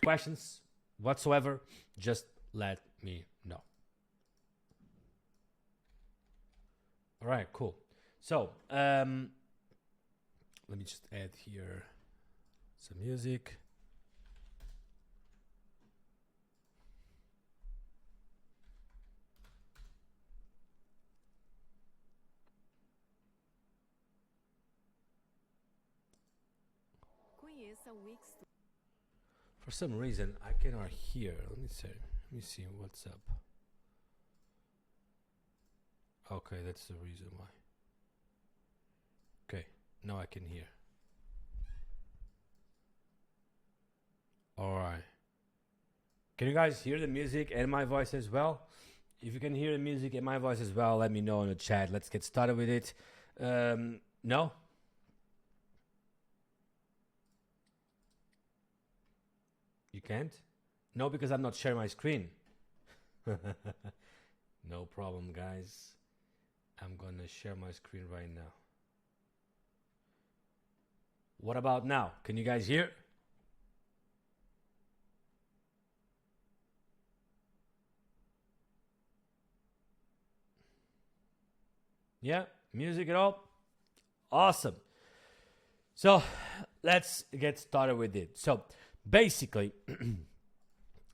questions whatsoever, just let me know. All right, cool. So let me just add here some music. For some reason, I cannot hear. Let me see what's up. Okay, that's the reason why. Okay, now I can hear. All right. Can you guys hear the music and my voice as well? If you can hear the music and my voice as well, let me know in the chat. Let's get started with it. No? You can't? No, because I'm not sharing my screen. No problem, guys. I'm gonna share my screen right now. What about now? Can you guys hear? Yeah, music at all? Awesome. So let's get started with it. So basically,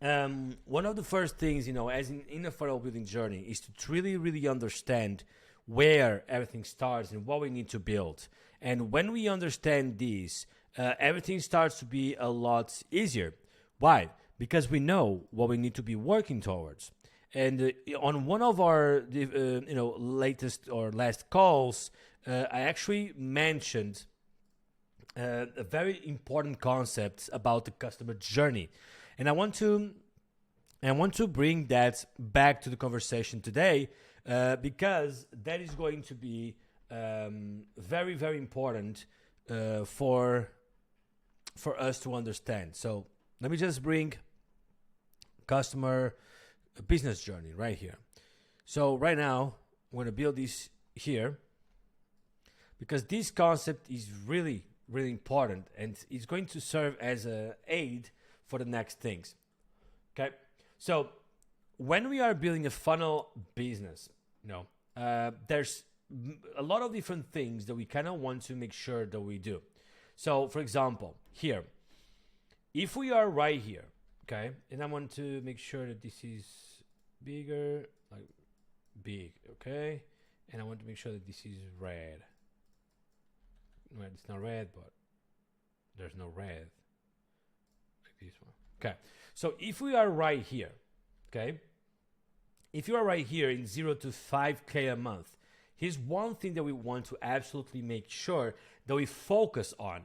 one of the first things, as in a funnel building journey, is to really understand where everything starts and what we need to build. And when we understand this, everything starts to be a lot easier. Why? Because we know what we need to be working towards. And on one of our latest or last calls, I actually mentioned a very important concept about the customer journey, and I want to bring that back to the conversation today because that is going to be very important for us to understand. So let me just bring customer business journey right here. So right now I'm going to build this here because this concept is really important, and it's going to serve as an aid for the next things. Okay, so when we are building a funnel business, there's a lot of different things that we kind of want to make sure that we do. So for example, here, if we are right here, okay, and I want to make sure that this is bigger, like big, okay, and I want to make sure that this is red. Well, it's not red, but there's no red like this one. Okay, so if we are right here, okay, if you are right here in 0 to 5K a month, here's one thing that we want to absolutely make sure that we focus on,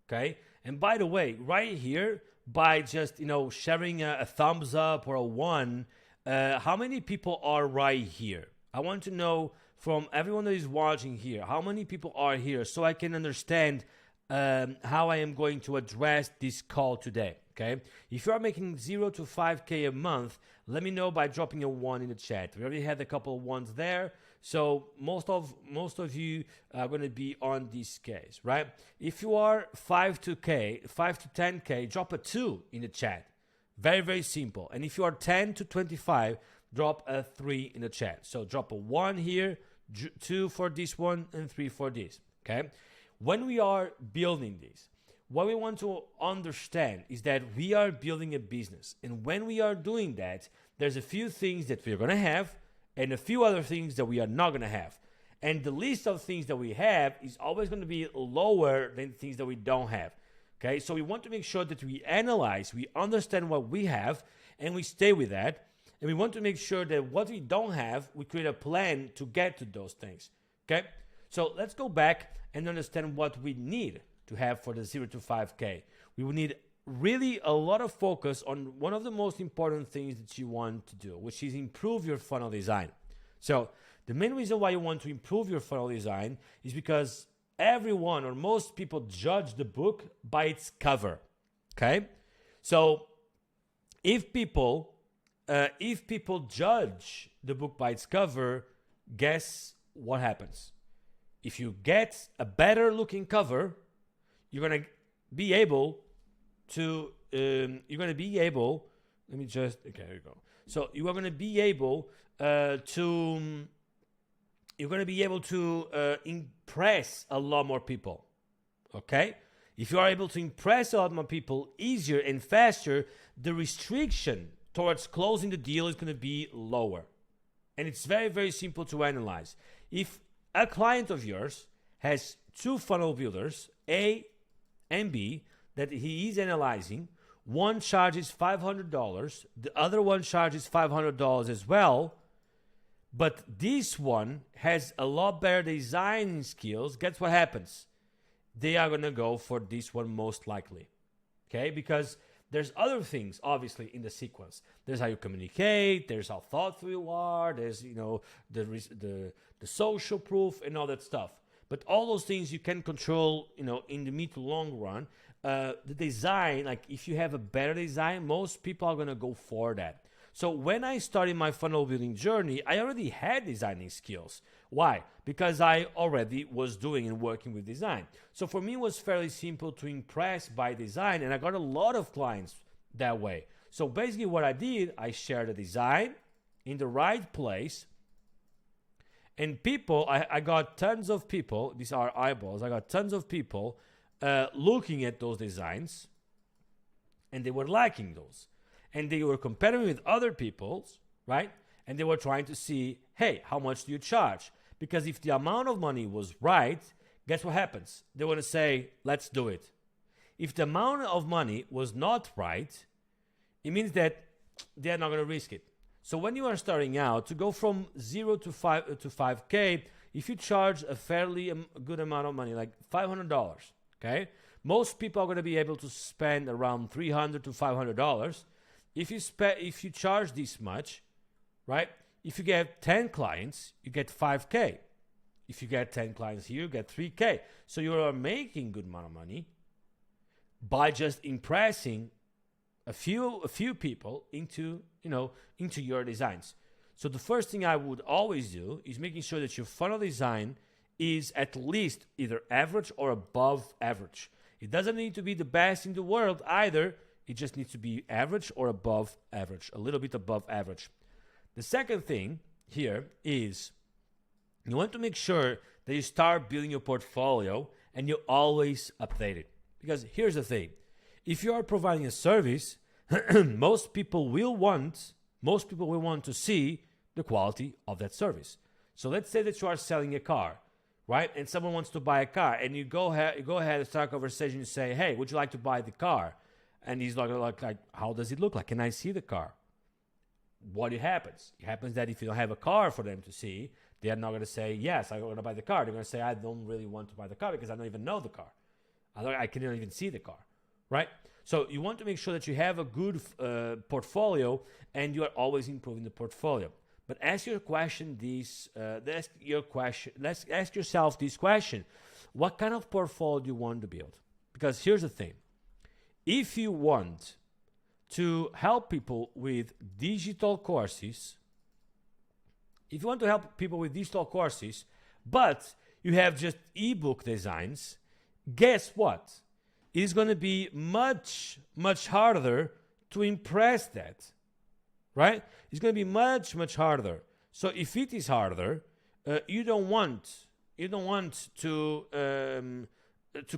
okay? And by the way, right here, by just sharing a thumbs up or a 1, how many people are right here? I want to know from everyone that is watching here, how many people are here, so I can understand how I am going to address this call today, okay? If you are making 0 to 5K a month, let me know by dropping a 1 in the chat. We already had a couple of 1s there, so most of you are going to be on this case, right? If you are 5 to 10K, drop a 2 in the chat. Very simple. And if you are 10 to 25, drop a 3 in the chat. So drop a 1 here, 2 for this one, and 3 for this, okay? When we are building this, what we want to understand is that we are building a business. And when we are doing that, there's a few things that we're going to have and a few other things that we are not going to have. And the list of things that we have is always going to be lower than things that we don't have. Okay, so we want to make sure that we analyze, we understand what we have, and we stay with that. And we want to make sure that what we don't have, we create a plan to get to those things. Okay, so let's go back and understand what we need to have for the 0 to 5K. We will need really a lot of focus on one of the most important things that you want to do, which is improve your funnel design. So the main reason why you want to improve your funnel design is because everyone or most people judge the book by its cover. Okay, so if people judge the book by its cover, guess what happens? If you get a better looking cover, you're gonna be able to you're going to be able, let me just, okay, here you go. So you are going to be able to, you're going to be able to impress a lot more people, okay? If you are able to impress a lot more people easier and faster, the restriction towards closing the deal is going to be lower. And it's very, very simple to analyze. If a client of yours has two funnel builders, A and B, that he is analyzing, one charges $500, the other one charges $500 as well, but this one has a lot better designing skills, guess what happens? They are going to go for this one most likely, okay? Because there's other things, obviously, in the sequence. There's how you communicate, there's how thoughtful you are, there's, you know, the social proof and all that stuff. But all those things you can control, you know, in the mid to long run. The design, like if you have a better design, most people are going to go for that. So when I started my funnel building journey, I already had designing skills. Why? Because I already was doing and working with design. So for me, it was fairly simple to impress by design, and I got a lot of clients that way. So basically what I did, I shared the design in the right place, and people, I got tons of people, these are eyeballs, I got tons of people looking at those designs, and they were liking those. And they were comparing with other people's, right? And they were trying to see, hey, how much do you charge? Because if the amount of money was right, guess what happens? They want to say, let's do it. If the amount of money was not right, it means that they're not going to risk it. So when you are starting out, to go from 0 to 5K, if you charge a fairly good amount of money, like $500, okay? Most people are going to be able to spend around $300 to $500. If you charge this much, right? If you get 10 clients, you get 5K. If you get 10 clients here, you get 3K. So you are making good amount of money by just impressing a few people into your designs. So the first thing I would always do is making sure that your funnel design is at least either average or above average. It doesn't need to be the best in the world either. It just needs to be average or above average, a little bit above average. The second thing here is you want to make sure that you start building your portfolio and you always update it. Because here's the thing. If you are providing a service, most people will want to see the quality of that service. So let's say that you are selling a car, right? And someone wants to buy a car, and you go ahead and start a conversation and say, hey, would you like to buy the car? And he's like, how does it look like? Can I see the car? What happens? It happens that if you don't have a car for them to see, they are not going to say, yes, I want to buy the car. They're going to say, I don't really want to buy the car because I don't even know the car. I cannot even see the car, right? So you want to make sure that you have a good portfolio and you are always improving the portfolio. But ask yourself this question. What kind of portfolio do you want to build? Because here's the thing. If you want to help people with digital courses, but you have just ebook designs, guess what? It is going to be much, much harder to impress that, right? It's going to be much, much harder. So if it is harder, you don't want to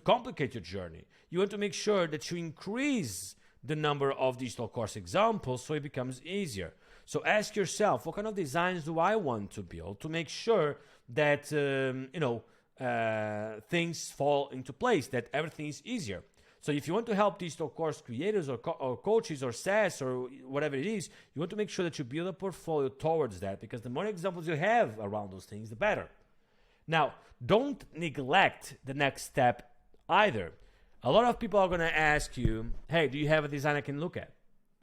complicate your journey. You want to make sure that you increase the number of digital course examples so it becomes easier. So ask yourself, what kind of designs do I want to build to make sure that things fall into place, that everything is easier. So if you want to help digital course creators or coaches or SaaS or whatever it is, you want to make sure that you build a portfolio towards that, because the more examples you have around those things, the better. Now, don't neglect the next step either. A lot of people are going to ask you, hey, do you have a design I can look at?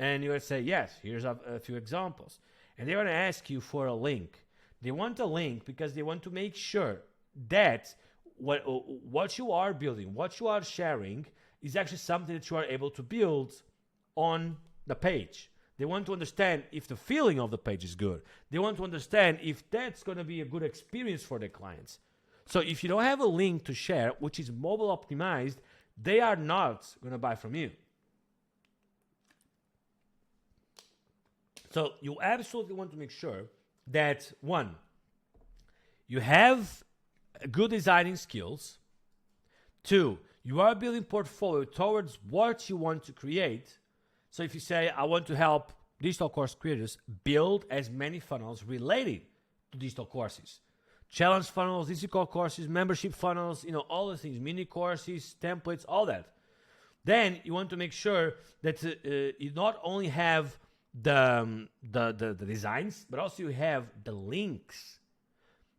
And you're going to say, yes, here's a few examples. And they're going to ask you for a link. They want a link because they want to make sure that what you are building, what you are sharing, is actually something that you are able to build on the page. They want to understand if the feeling of the page is good. They want to understand if that's going to be a good experience for their clients. So if you don't have a link to share, which is mobile optimized, they are not going to buy from you. So you absolutely want to make sure that, one, you have good designing skills. Two, you are building portfolio towards what you want to create. So if you say, I want to help digital course creators build as many funnels related to digital courses. Challenge funnels, digital courses, membership funnels, all the things, mini courses, templates, all that. Then you want to make sure that you not only have the designs, but also you have the links.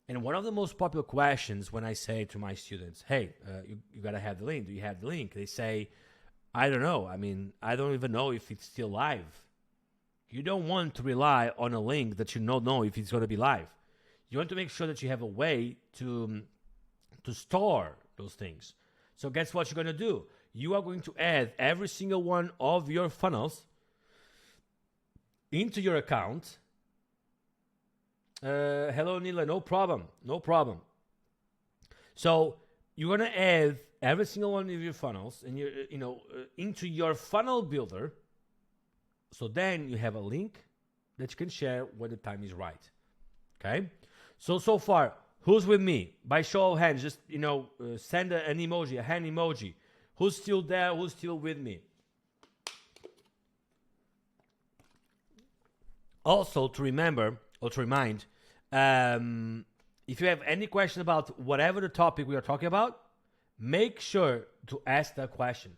And one of the most popular questions when I say to my students, hey, you got to have the link. Do you have the link? They say, I don't know. I mean, I don't even know if it's still live. You don't want to rely on a link that you don't know if it's going to be live. You want to make sure that you have a way to store those things. So guess what you're going to do? You are going to add every single one of your funnels into your account. Hello, Nila. No problem. So you're going to add every single one of your funnels and into your funnel builder. So then you have a link that you can share when the time is right. Okay? So far, who's with me? By show of hands, just, send an emoji, a hand emoji. Who's still there? Who's still with me? Also, to remember or to remind, if you have any question about whatever the topic we are talking about, make sure to ask that question.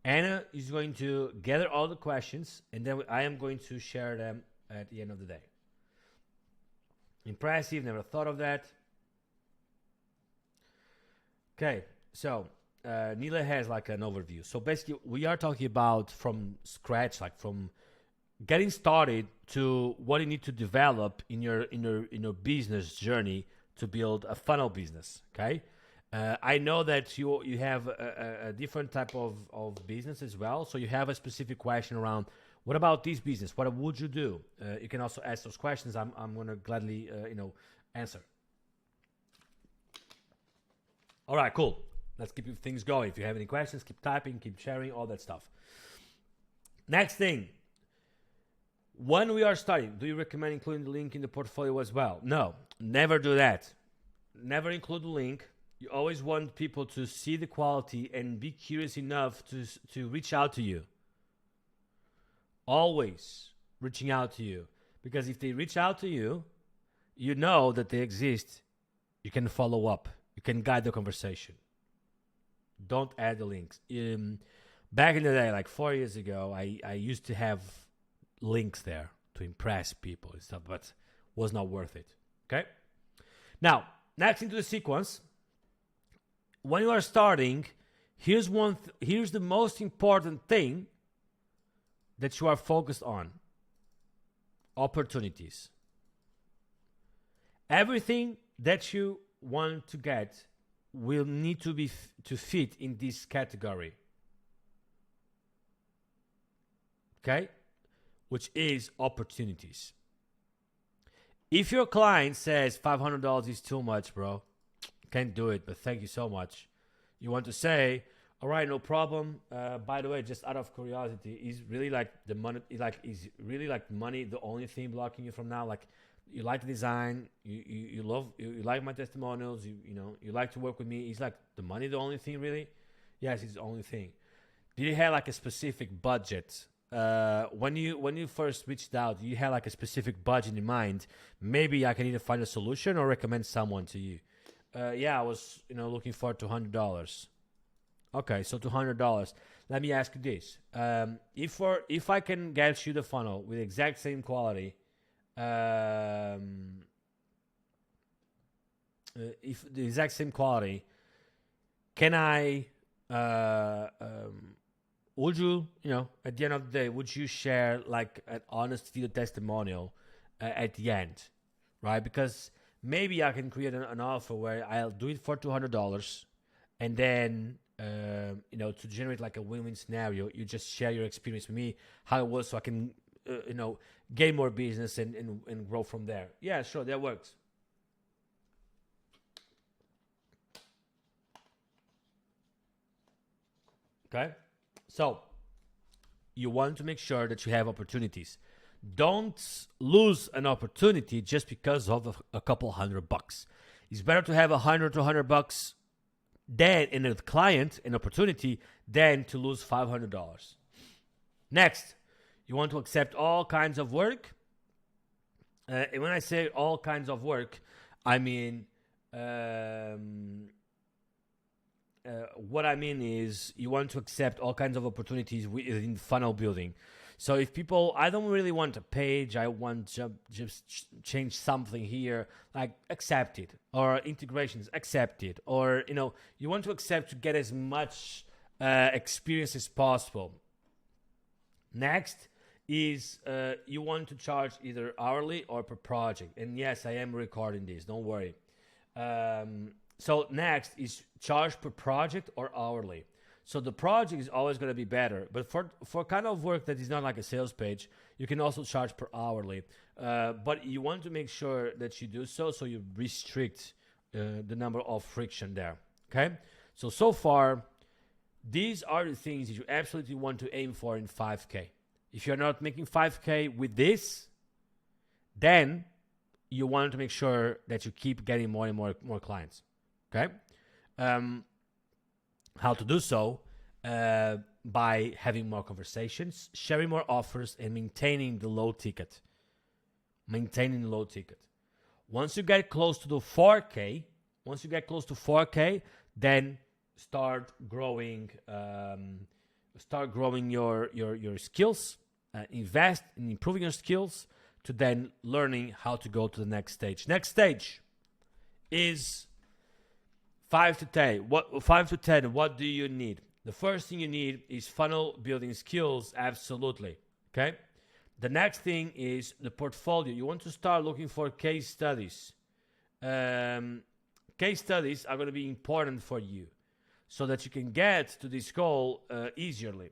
Anna is going to gather all the questions, and then I am going to share them at the end of the day. Impressive, never thought of that. Okay, so Nila has like an overview. So basically, we are talking about from scratch, like from getting started to what you need to develop in your business journey to build a funnel business. Okay, I know that you have a different type of business as well. So you have a specific question around what about this business? What would you do? You can also ask those questions. I'm going to gladly answer. All right, cool. Let's keep things going. If you have any questions, keep typing, keep sharing, all that stuff. Next thing. When we are starting, do you recommend including the link in the portfolio as well? No, never do that. Never include the link. You always want people to see the quality and be curious enough to reach out to you. Always reaching out to you. Because if they reach out to you, you know that they exist. You can follow up. You can guide the conversation. Don't add the links. Back in the day, like 4 years ago, I used to have links there to impress people and stuff, but was not worth it. Okay? Now, next into the sequence. When you are starting, here's the most important thing that you are focused on. Opportunities. Everything that you want to get will need to be to fit in this category. Okay? Which is opportunities. If your client says $500 is too much, bro, can't do it, but thank you so much. You want to say, all right, no problem. By the way, just out of curiosity, is really like the money, is really like money the only thing blocking you from now? Like, you like the design, you like my testimonials, you like to work with me. Is like the money the only thing really? Yes, it's the only thing. Did you have like a specific budget? When you first reached out, you had like a specific budget in mind. Maybe I can either find a solution or recommend someone to you. Yeah, I was looking for $200. Okay, so $200. Let me ask you this: if I can get you the funnel with exact same quality, if the exact same quality, can I? Would you, at the end of the day, would you share like an honest video testimonial at the end, right? Because maybe I can create an offer where I'll do it for $200, and then to generate like a win-win scenario, you just share your experience with me, how it was, so I can gain more business and grow from there. Yeah, sure, that works. Okay, so you want to make sure that you have opportunities. Don't lose an opportunity just because of a couple $100. It's better to have $100 than in a client, an opportunity, than to lose $500. Next, you want to accept all kinds of work. And when I say all kinds of work, I mean, what I mean is you want to accept all kinds of opportunities within funnel building. So if people, I don't really want a page, I want to just change something here, like accept it, or integrations, accept it, or, you want to accept to get as much experience as possible. Next is you want to charge either hourly or per project. And yes, I am recording this, don't worry. So next is charge per project or hourly. So the project is always going to be better, but for kind of work that is not like a sales page, you can also charge per hourly. But you want to make sure that you do so you restrict the number of friction there. Okay? So far, these are the things that you absolutely want to aim for in 5K. If you're not making 5K with this, then you want to make sure that you keep getting more and more clients. Okay? How to do so? By having more conversations, sharing more offers, and maintaining the low ticket. Once you get close to the 4K, then start growing your skills, invest in improving your skills to then learning how to go to the next stage. Next stage is 5 to 10. 5 to 10, what do you need? The first thing you need is funnel building skills, absolutely. Okay? The next thing is the portfolio. You want to start looking for case studies. Case studies are going to be important for you so that you can get to this goal easily.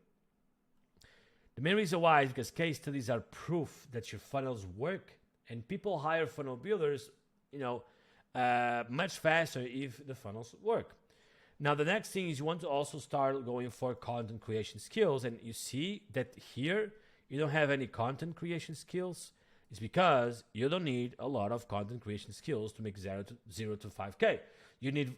The main reason why is because case studies are proof that your funnels work, and people hire funnel builders, much faster if the funnels work. Now, the next thing is you want to also start going for content creation skills. And you see that here you don't have any content creation skills. It's because you don't need a lot of content creation skills to make 0 to 5K. You need,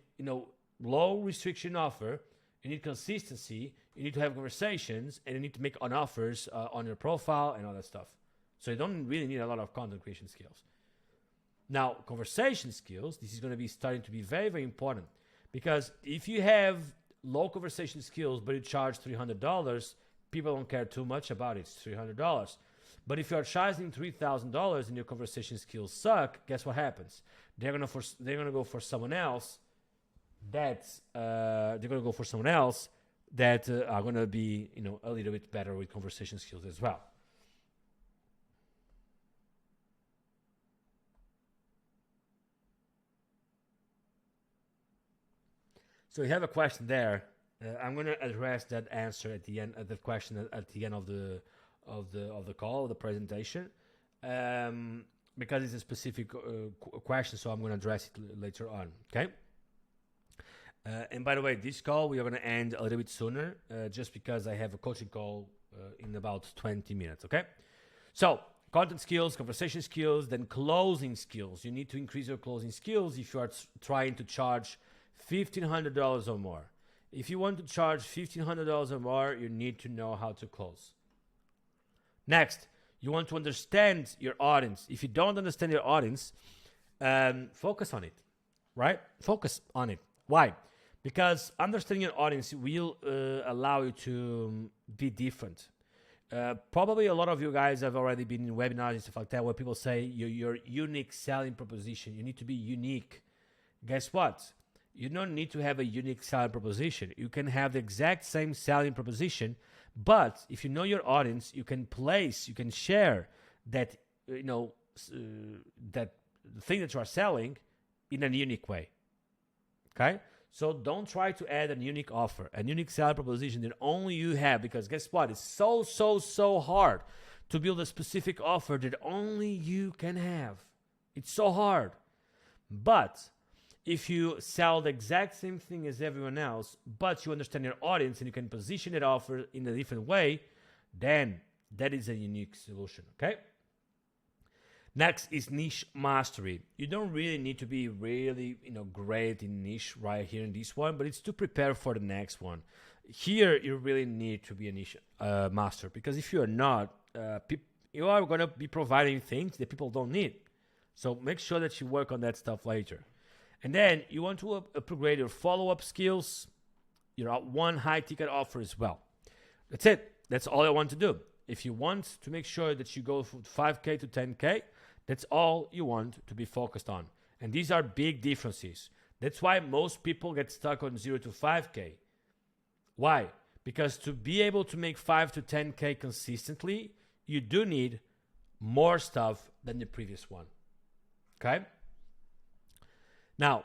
low restriction offer. You need consistency. You need to have conversations, and you need to make on offers on your profile and all that stuff. So you don't really need a lot of content creation skills. Now, conversation skills, this is going to be starting to be very, very important, because if you have low conversation skills, but you charge $300, people don't care too much about it. It's $300. But if you're charging $3,000 and your conversation skills suck, guess what happens? They're gonna go for someone else that are gonna be a little bit better with conversation skills as well. So you have a question there. I'm going to address that answer at the end of the question at the end of the call, of the presentation, because it's a specific question. So I'm going to address it later on. Okay. And by the way, this call we are going to end a little bit sooner, just because I have a coaching call in about 20 minutes. Okay. So content skills, conversation skills, then closing skills. You need to increase your closing skills if you are trying to charge $1,500 or more. If you want to charge $1,500 or more, you need to know how to close. Next, you want to understand your audience. If you don't understand your audience, focus on it, right? Focus on it. Why? Because understanding your audience will allow you to be different. Probably a lot of you guys have already been in webinars and stuff like that, where people say your unique selling proposition. You need to be unique. Guess what? You don't need to have a unique selling proposition. You can have the exact same selling proposition, but if you know your audience, you can share that, that the thing that you are selling in a unique way. Okay? So don't try to add a unique offer, a unique selling proposition that only you have, because guess what? It's so hard to build a specific offer that only you can have. It's so hard. But if you sell the exact same thing as everyone else, but you understand your audience and you can position that offer in a different way, then that is a unique solution, okay? Next is niche mastery. You don't really need to be really, great in niche right here in this one, but it's to prepare for the next one. Here, you really need to be a niche master, because if you are not, you are going to be providing things that people don't need. So make sure that you work on that stuff later. And then you want to upgrade your follow-up skills, your one high-ticket offer as well. That's it. That's all I want to do. If you want to make sure that you go from 5K to 10K, that's all you want to be focused on. And these are big differences. That's why most people get stuck on 0 to 5K. Why? Because to be able to make 5 to 10K consistently, you do need more stuff than the previous one. Okay? Now,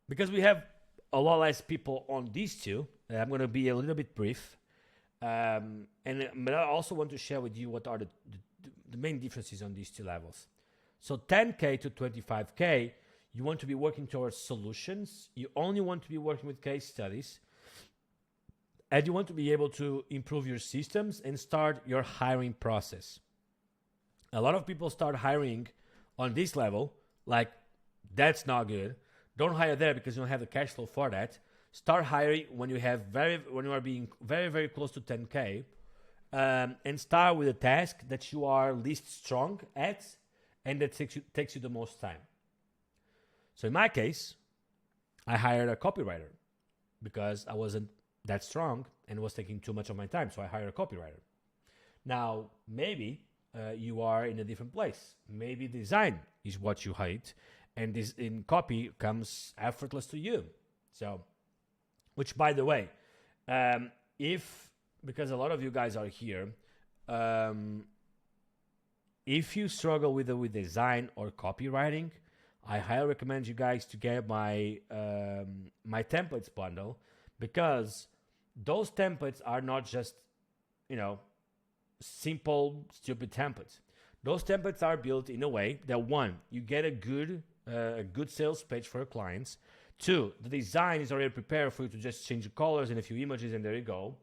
because we have a lot less people on these two, I'm going to be a little bit brief. But I also want to share with you what are the main differences on these two levels. So 10K to 25K, you want to be working towards solutions. You only want to be working with case studies. And you want to be able to improve your systems and start your hiring process. A lot of people start hiring on this level, like, that's not good. Don't hire there because you don't have the cash flow for that. Start hiring when you are being very, very close to 10K, and start with a task that you are least strong at and that takes you the most time. So in my case, I hired a copywriter because I wasn't that strong and it was taking too much of my time. So I hired a copywriter. Now, maybe you are in a different place. Maybe design is what you hate, and this in copy comes effortless to you. So, which, by the way, because a lot of you guys are here, if you struggle with design or copywriting, I highly recommend you guys to get my my templates bundle, because those templates are not just, simple, stupid templates. Those templates are built in a way that, one, you get a good sales page for your clients. Two, the design is already prepared for you to just change the colors and a few images, and there you go.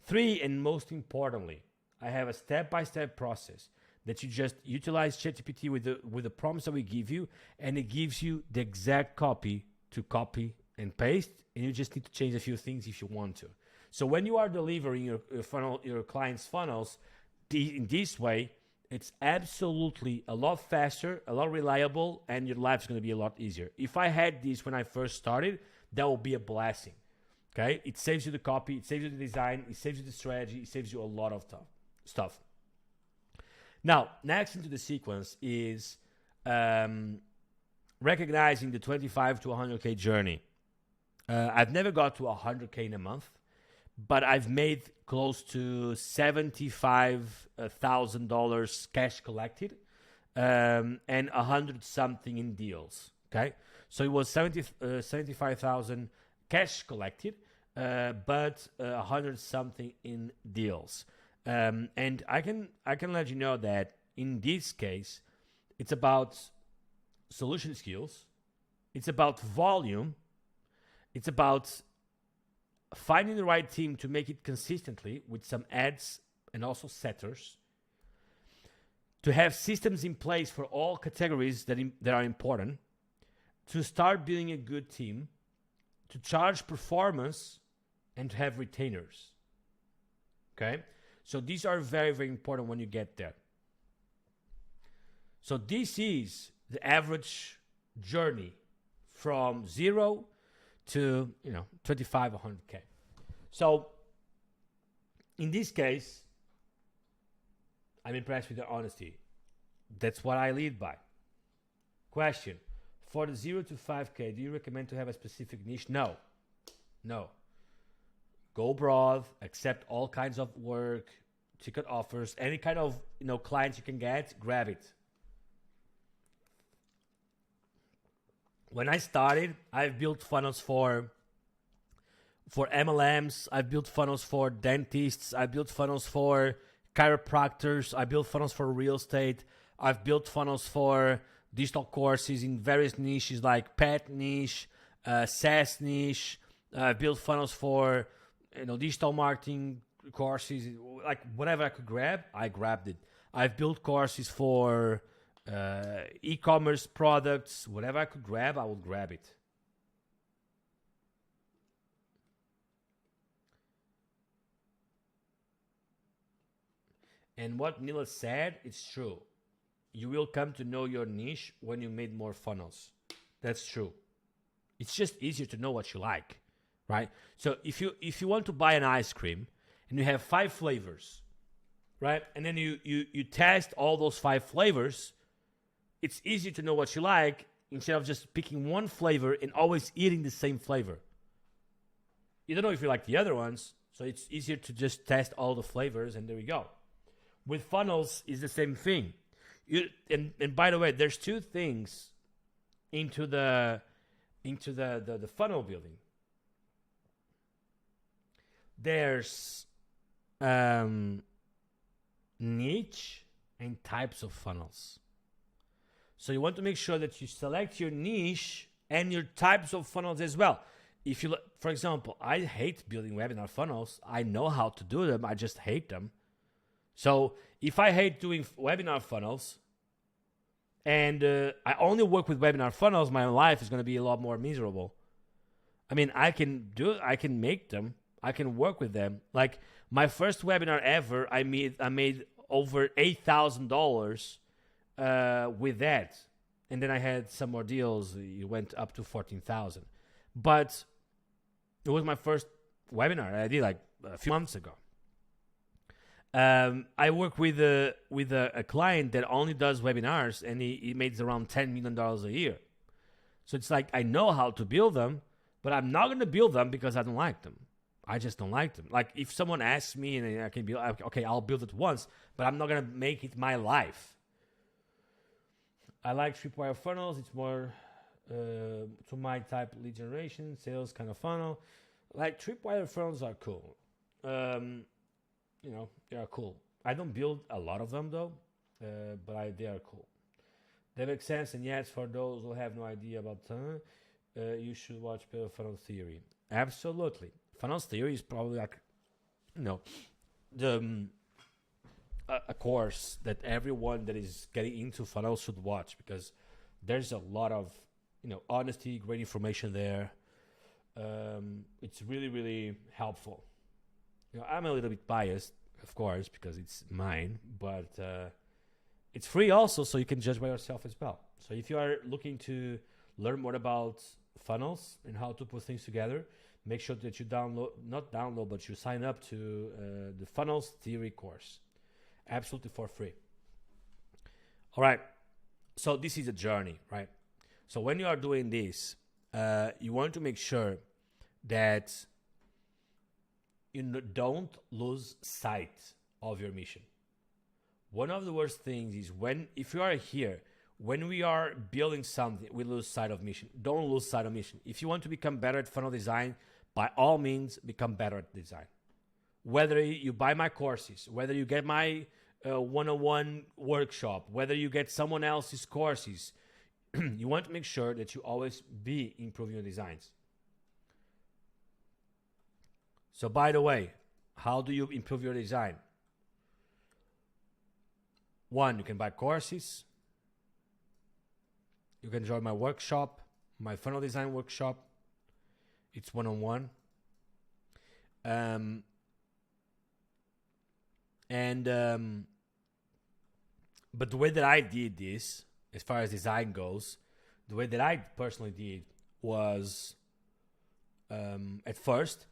Three, and most importantly, I have a step-by-step process that you just utilize ChatGPT with the prompts that we give you, and it gives you the exact copy to copy and paste, and you just need to change a few things if you want to. So when you are delivering your clients' funnels in this way, it's absolutely a lot faster, a lot reliable, and your life's going to be a lot easier. If I had this when I first started, that would be a blessing. Okay? It saves you the copy, it saves you the design, it saves you the strategy, it saves you a lot of stuff. Now, next into the sequence is recognizing the 25 to 100K journey. I've never got to 100K in a month, but I've made close to $75,000 cash collected, and 100 something in deals. Okay, so it was 75,000 cash collected, but 100 something in deals. And I can let you know that in this case, it's about solution skills, it's about volume, it's about finding the right team to make it consistently with some ads and also setters, to have systems in place for all categories that are important, to start building a good team, to charge performance, and to have retainers. Okay? So these are very, very important when you get there. So this is the average journey from 0 to 25 100K. So in this case, I'm impressed with the honesty. That's what I lead by. Question: for the 0 to 5K, do you recommend to have a specific niche? No. Go broad, accept all kinds of work, ticket offers, any kind of clients you can get, grab it. When I started, I've built funnels for MLMs, I've built funnels for dentists, I built funnels for chiropractors, I built funnels for real estate, I've built funnels for digital courses in various niches like pet niche, SaaS niche. I've built funnels for digital marketing courses, like whatever I could grab, I grabbed it. I've built courses for e-commerce products, whatever I could grab, I would grab it. And what Nila said, it's true. You will come to know your niche when you made more funnels. That's true. It's just easier to know what you like, right? So if you want to buy an ice cream and you have 5 flavors, right? And then you test all those 5 flavors, it's easier to know what you like instead of just picking one flavor and always eating the same flavor. You don't know if you like the other ones, so it's easier to just test all the flavors and there we go. With funnels, it's the same thing. And by the way, there's 2 things into the funnel building. There's niche and types of funnels. So you want to make sure that you select your niche and your types of funnels as well. If you, for example, I hate building webinar funnels. I know how to do them. I just hate them. So if I hate doing webinar funnels and I only work with webinar funnels, my life is going to be a lot more miserable. I mean, I can make them. I can work with them. Like my first webinar ever, I made over $8,000 with that. And then I had some more deals. It went up to 14,000. But it was my first webinar I did like a few months ago. I work with a client that only does webinars, and he makes around $10 million a year. So it's like I know how to build them, but I'm not going to build them because I don't like them. I just don't like them. Like if someone asks me and I can build, okay, I'll build it once, but I'm not going to make it my life. I like tripwire funnels. It's more to my type lead generation, sales kind of funnel. Like tripwire funnels are cool. They are cool. I don't build a lot of them though, but they are cool. They make sense, and yes, for those who have no idea about you should watch Funnel Theory. Absolutely. Funnels Theory is probably like, a course that everyone that is getting into funnels should watch, because there's a lot of, honesty, great information there. It's really, really helpful. I'm a little bit biased, of course, because it's mine, but it's free also, so you can judge by yourself as well. So if you are looking to learn more about funnels and how to put things together, make sure that you but you sign up to the Funnels Theory course. Absolutely for free. All right. So this is a journey, right? So when you are doing this, you want to make sure that you don't lose sight of your mission. One of the worst things is if you are here, when we are building something, we lose sight of mission. Don't lose sight of mission. If you want to become better at funnel design, by all means, become better at design. Whether you buy my courses, whether you get my one-on-one workshop, whether you get someone else's courses, you want to make sure that you always be improving your designs. So by the way, how do you improve your design? 1, you can buy courses. You can join my workshop, my funnel design workshop. It's one-on-one. But the way that I did this, as far as design goes, the way that I personally did was, at first,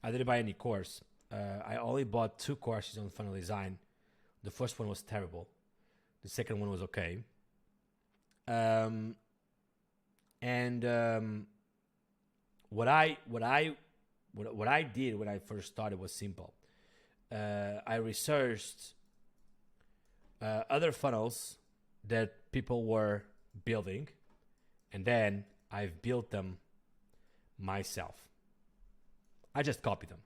I didn't buy any course. I only bought 2 courses on funnel design. The first one was terrible. The second one was okay. What I did when I first started was simple. I researched other funnels that people were building, and then I've built them myself. I just copied them.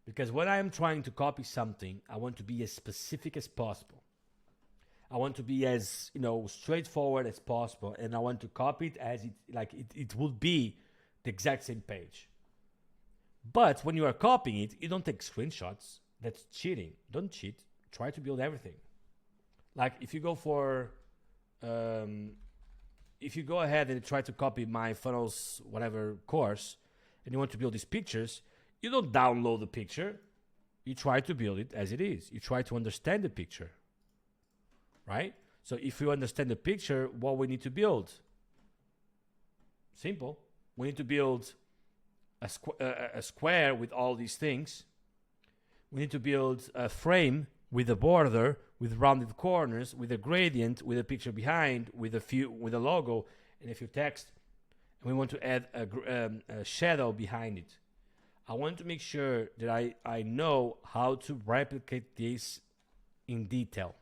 Because when I am trying to copy something, I want to be as specific as possible. I want to be as straightforward as possible, and I want to copy it as it would be the exact same page. But when you are copying it, you don't take screenshots. That's cheating. Don't cheat. Try to build everything. Like if you go for if you go ahead and try to copy my funnels, whatever course, and you want to build these pictures, you don't download the picture. You try to build it as it is. You try to understand the picture, right? So if you understand the picture, what we need to build? Simple. We need to build a square with all these things. We need to build a frame with a border, with rounded corners, with a gradient, with a picture behind, with a logo and a few text. And we want to add a shadow behind it. I want to make sure that I know how to replicate this in detail.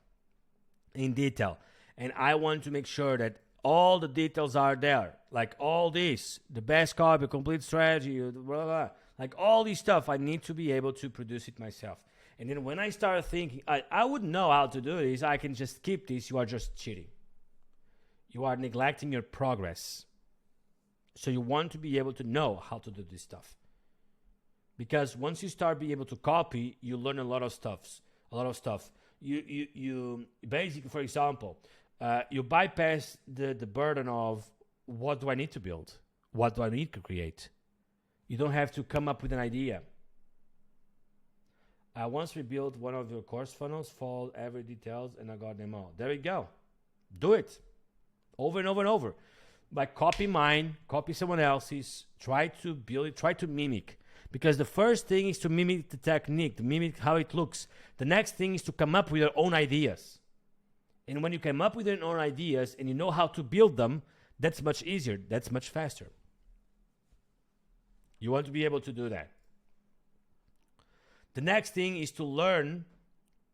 And I want to make sure that all the details are there. Like all this, the best copy, complete strategy, blah, blah, blah. Like all this stuff, I need to be able to produce it myself. And then when I start thinking, I wouldn't know how to do this, I can just skip this, you are just cheating. You are neglecting your progress. So you want to be able to know how to do this stuff. Because once you start being able to copy, you learn a lot of stuff. You basically, for example, you bypass the burden of what do I need to build? What do I need to create? You don't have to come up with an idea. Once we built one of your course funnels, followed every details, and I got them all. There we go. Do it over and over and over. Like copy mine, copy someone else's, try to build it, try to mimic. Because the first thing is to mimic the technique, to mimic how it looks. The next thing is to come up with your own ideas. And when you come up with your own ideas and you know how to build them, that's much easier, that's much faster. You want to be able to do that. The next thing is to learn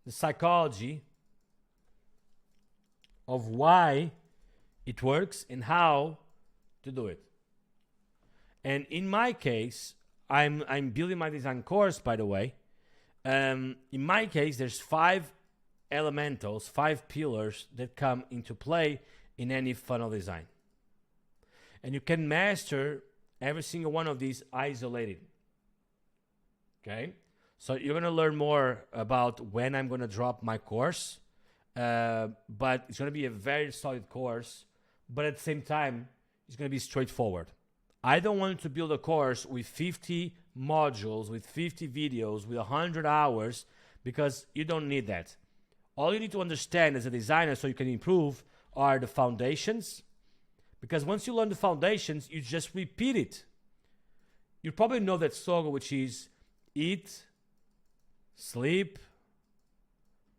the psychology of why it works and how to do it. And in my case, I'm building my design course, by the way. In my case, there's 5 elementals, 5 pillars that come into play in any funnel design. And you can master every single one of these isolated. Okay? So you're going to learn more about when I'm going to drop my course. But it's going to be a very solid course. But at the same time, it's going to be straightforward. I don't want to build a course with 50 modules, with 50 videos, with 100 hours, because you don't need that. All you need to understand as a designer so you can improve are the foundations. Because once you learn the foundations, you just repeat it. You probably know that slogan, which is eat, sleep,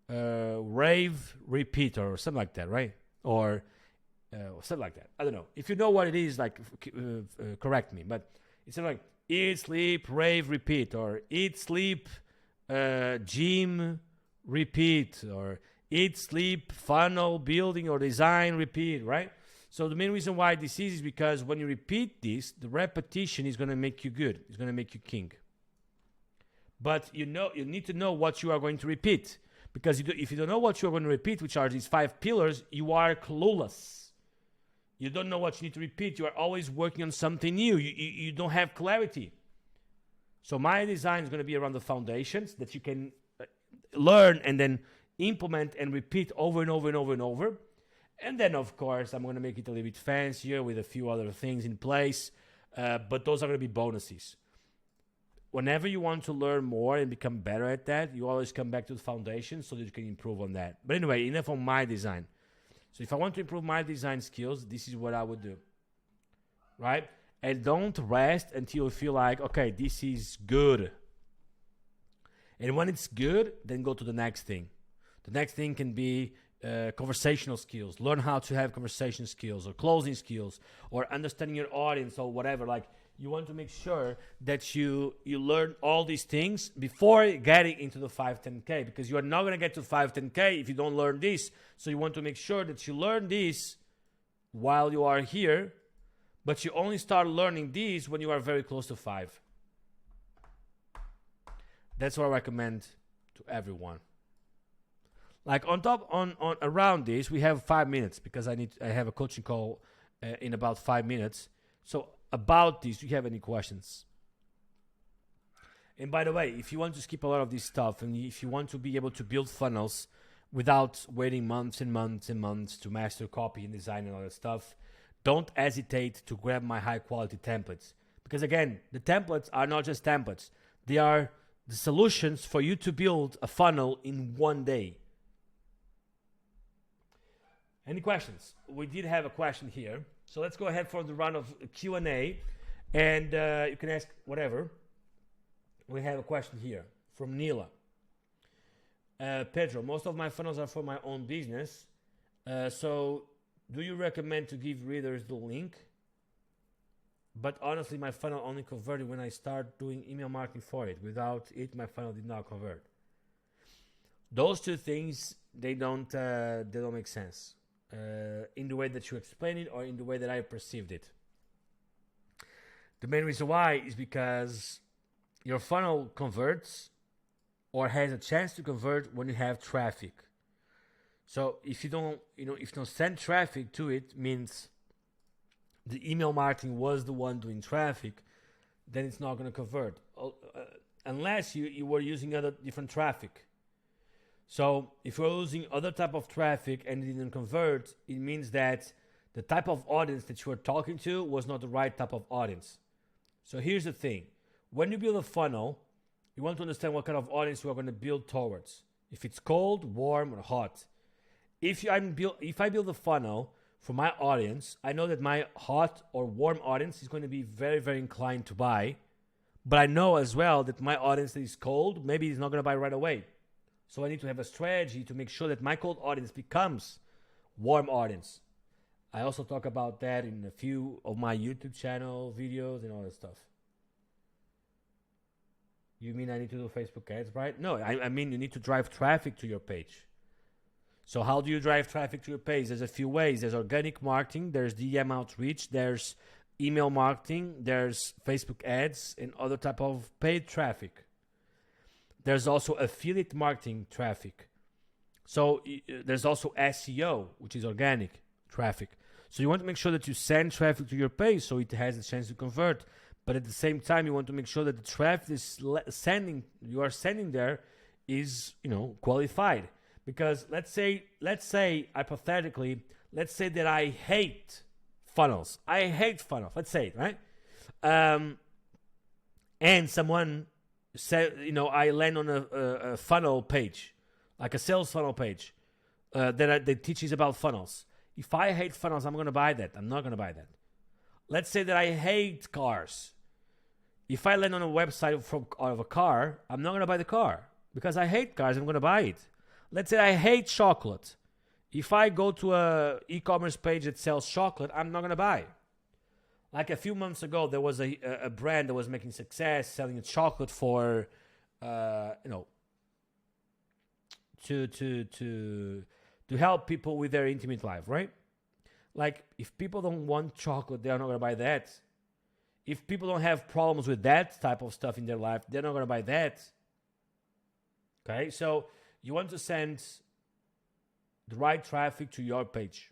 rave, repeat, or something like that, right? Or something like that. I don't know. If you know what it is, like correct me. But it's something like eat, sleep, rave, repeat, or eat, sleep, gym, repeat, or eat, sleep, funnel, building, or design, repeat, right? So the main reason why this is because when you repeat this, the repetition is going to make you good. It's going to make you king. But you need to know what you are going to repeat. Because if you don't know what you are going to repeat, which are these 5 pillars, you are clueless. You don't know what you need to repeat. You are always working on something new. You don't have clarity. So my design is going to be around the foundations that you can learn and then implement and repeat over and over and over and over. And then, of course, I'm going to make it a little bit fancier with a few other things in place. But those are going to be bonuses. Whenever you want to learn more and become better at that, you always come back to the foundation so that you can improve on that. But anyway, enough on my design. So if I want to improve my design skills, this is what I would do, right? And don't rest until you feel like, okay, this is good. And when it's good, then go to the next thing. The next thing can be conversational skills. Learn how to have conversation skills or closing skills or understanding your audience or whatever. Like you want to make sure that you learn all these things before getting into the 5-10K, because you are not going to get to 5-10K if you don't learn this. So you want to make sure that you learn this while you are here, but you only start learning these when you are very close to 5. That's what I recommend to everyone. Like on around this, we have 5 minutes because I have a coaching call in about 5 minutes. So about this, do you have any questions? And by the way, if you want to skip a lot of this stuff and if you want to be able to build funnels without waiting months and months and months to master copy and design and all that stuff, don't hesitate to grab my high quality templates. Because again, the templates are not just templates. They are the solutions for you to build a funnel in one day. Any questions? We did have a question here. So let's go ahead for the round of Q&A. And you can ask whatever. We have a question here from Nila. Pedro, most of my funnels are for my own business. So do you recommend to give readers the link? But honestly, my funnel only converted when I start doing email marketing for it. Without it, my funnel did not convert. Those two things, they don't make sense in the way that you explain it or in the way that I perceived it. The main reason why is because your funnel converts or has a chance to convert when you have traffic. So if you don't, if you don't send traffic to it, means the email marketing was the one doing traffic, then it's not going to convert unless you were using other different traffic. So if you're using other type of traffic and it didn't convert, it means that the type of audience that you were talking to was not the right type of audience. So here's the thing. When you build a funnel, you want to understand what kind of audience you are going to build towards. If it's cold, warm, or hot. If I build a funnel for my audience, I know that my hot or warm audience is going to be very, very inclined to buy. But I know as well that my audience that is cold, maybe is not going to buy right away. So I need to have a strategy to make sure that my cold audience becomes warm audience. I also talk about that in a few of my YouTube channel videos and all that stuff. You mean I need to do Facebook ads, right? No, I mean you need to drive traffic to your page. So how do you drive traffic to your page? There's a few ways. There's organic marketing, there's DM outreach, there's email marketing, there's Facebook ads, and other type of paid traffic. There's also affiliate marketing traffic. So there's also SEO, which is organic traffic. So you want to make sure that you send traffic to your page so it has a chance to convert. But at the same time, you want to make sure that the traffic you are sending there is, qualified. Because let's say hypothetically, let's say that I hate funnels. Let's say it, right? And someone said, I land on a funnel page, like a sales funnel page that teaches about funnels. If I hate funnels, I'm going to buy that. I'm not going to buy that. Let's say that I hate cars. If I land on a website of a car, I'm not going to buy the car because I hate cars. I'm going to buy it. Let's say I hate chocolate. If I go to a e-commerce page that sells chocolate, I'm not going to buy. Like a few months ago, there was a brand that was making success selling chocolate for, to help people with their intimate life, right? Like if people don't want chocolate, they are not going to buy that. If people don't have problems with that type of stuff in their life, they're not going to buy that. Okay, so you want to send the right traffic to your page.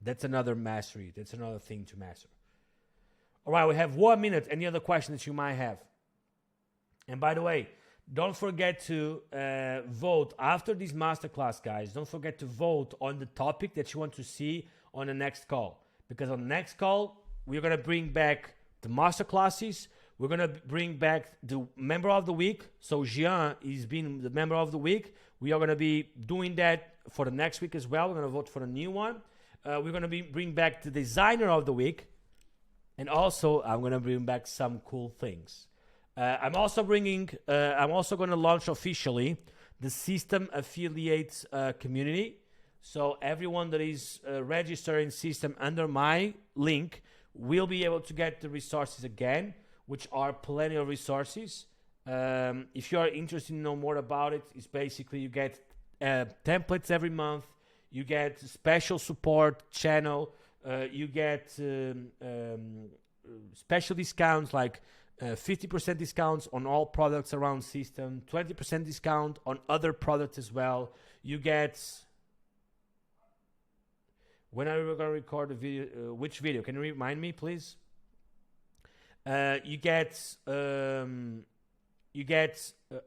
That's another mastery. That's another thing to master. All right, we have 1 minute. Any other questions that you might have? And by the way, don't forget to vote after this masterclass, guys. Don't forget to vote on the topic that you want to see on the next call. Because on the next call, we're going to bring back the masterclasses. We're going to bring back the member of the week. So Jean is being the member of the week. We are going to be doing that for the next week as well. We're going to vote for a new one. We're going to bring back the designer of the week. And also, I'm going to bring back some cool things. I'm also going to launch officially the System Affiliates community. So everyone that is registering System under my link will be able to get the resources again, which are plenty of resources. If you are interested in know more about it, it's basically you get templates every month, you get special support channel, you get special discounts like 50% discounts on all products around System, 20% discount on other products as well. You get... When are we going to record the video? Which video? Can you remind me, please? You get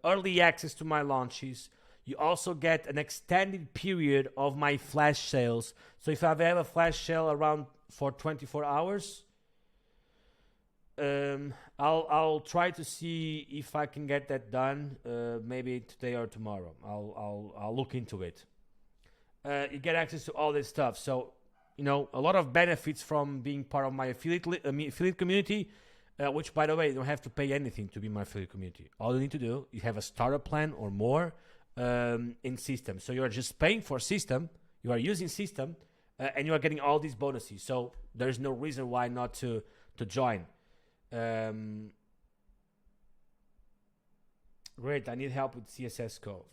early access to my launches. you also get an extended period of my flash sales. So if I have a flash sale around for 24 hours, I'll try to see if I can get that done. Maybe today or tomorrow. I'll look into it. You get access to all this stuff. So a lot of benefits from being part of my affiliate community. Which, by the way, you don't have to pay anything to be my affiliate community. All you need to do, you have a starter plan or more in system. So you're just paying for system. You are using system, and you are getting all these bonuses. So there's no reason why not to join. Great, I need help with CSS code.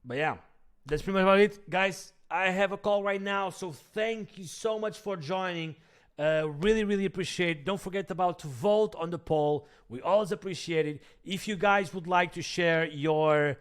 But yeah, that's pretty much about it, guys. I have a call right now, so thank you so much for joining. Really, really appreciate it. Don't forget about to vote on the poll. We always appreciate it. If you guys would like to share your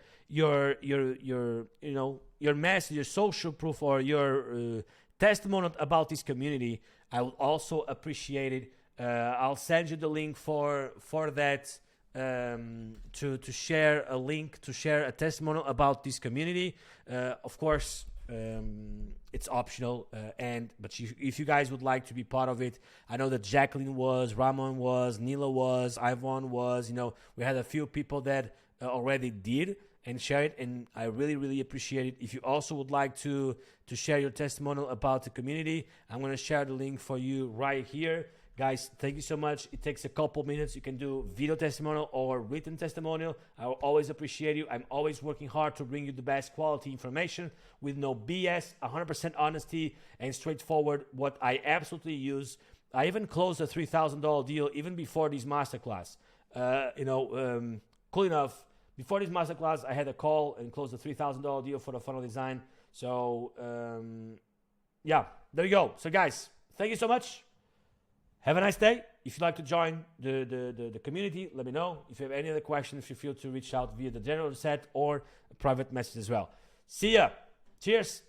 message, your social proof, or your testimonial about this community, I would also appreciate it. I'll send you the link for that. To share a link, to share a testimonial about this community. Of course, it's optional, but if you guys would like to be part of it, I know that Jacqueline was, Ramon was, Nila was, Ivan was. We had a few people that already did and share it, and I really, really appreciate it. If you also would like to share your testimonial about the community, I'm going to share the link for you right here. Guys, thank you so much. It takes a couple minutes. You can do video testimonial or written testimonial. I will always appreciate you. I'm always working hard to bring you the best quality information with no BS, 100% honesty, and straightforward, what I absolutely use. I even closed a $3,000 deal even before this masterclass. Cool enough. Before this masterclass, I had a call and closed a $3,000 deal for the funnel design. So, yeah, there you go. So, guys, thank you so much. Have a nice day. If you'd like to join the community, let me know. If you have any other questions, feel free to reach out via the general chat or a private message as well. See ya. Cheers.